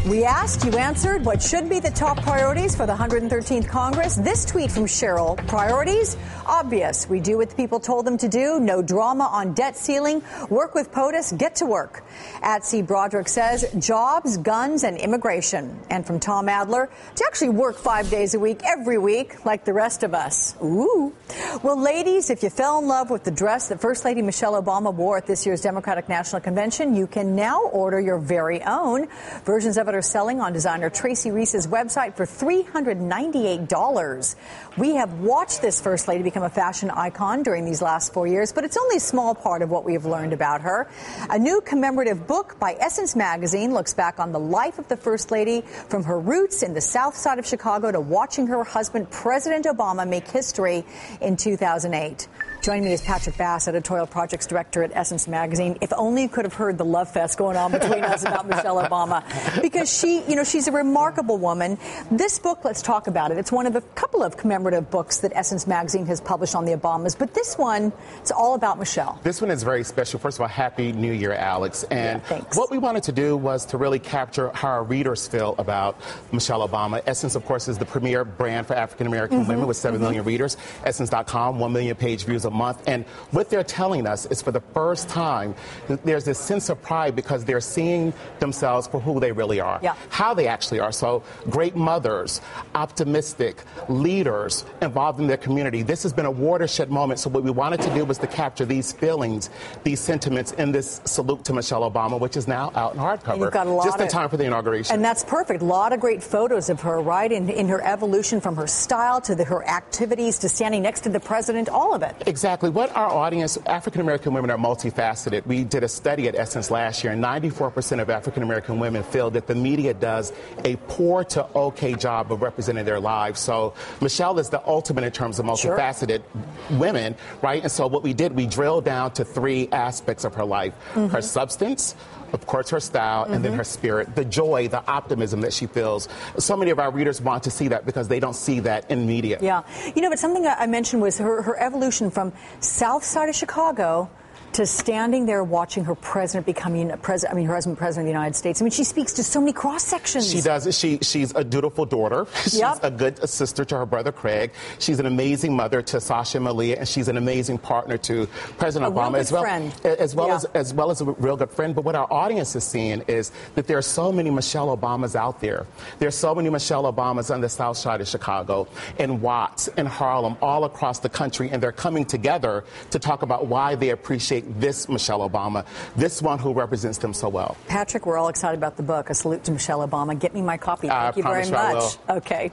We asked, you answered. What should be the top priorities for the 113th Congress? This tweet from Cheryl. Priorities? Obvious. We do what the people told them to do. No drama on debt ceiling. Work with POTUS. Get to work. At C. Broderick says jobs, guns, and immigration. And from Tom Adler, to actually work 5 days a week, every week, like the rest of us. Ooh. Well, ladies, if you fell in love with the dress that First Lady Michelle Obama wore at this year's Democratic National Convention, you can now order your very own. Versions of it are selling on designer Tracy Reese's website for $398. We have watched this First Lady become a fashion icon during these last 4 years, but it's only a small part of what we have learned about her. A new commemorative book by Essence magazine looks back on the life of the First Lady, from her roots in the South Side of Chicago to watching her husband, President Obama, make history in 2008. Joining me is Patrik Bass, Editorial Projects Director at Essence magazine. If only you could have heard the love fest going on between us about Michelle Obama, because she's a remarkable woman. This book, let's talk about it. It's one of a couple of commemorative books that Essence magazine has published on the Obamas, but this one, it's all about Michelle. This one is very special. First of all, Happy New Year, Alex. And what we wanted to do was to really capture how our readers feel about Michelle Obama. Essence, of course, is the premier brand for African-American women with 7 million readers. Essence.com, 1 million page views a month. And what they're telling us is, for the first time, there's this sense of pride because they're seeing themselves for who they really are, how they actually are. So great mothers, optimistic leaders involved in their community. This has been a watershed moment. So what we wanted to do was to capture these feelings, these sentiments in this salute to Michelle Obama, which is now out in hardcover, just in time for the inauguration. And that's perfect. A lot of great photos of her, right, in her evolution, from her style to her activities to standing next to the president, all of it. Exactly. What our audience, African-American women, are multifaceted. We did a study at Essence last year, and 94% of African-American women feel that the media does a poor to okay job of representing their lives. So Michelle is the ultimate in terms of multifaceted women, right? And so what we did, we drilled down to 3 aspects of her life. Her substance, of course, her style, and then her spirit, the joy, the optimism that she feels. So many of our readers want to see that because they don't see that in media. Yeah. But something I mentioned was her evolution from South Side of Chicago to standing there watching her president becoming her husband president of the United States. I mean, she speaks to so many cross sections. She does. She's a dutiful daughter. She's a good sister to her brother Craig. She's an amazing mother to Sasha and Malia, and she's an amazing partner to President Obama as well as a real good friend. But what our audience is seeing is that there are so many Michelle Obamas out there. There's so many Michelle Obamas on the South Side of Chicago, in Watts, in Harlem, all across the country, and they're coming together to talk about why they appreciate this Michelle Obama, this one who represents them so well. Patrik, we're all excited about the book. A salute to Michelle Obama. Get me my copy. Thank you very much. Okay.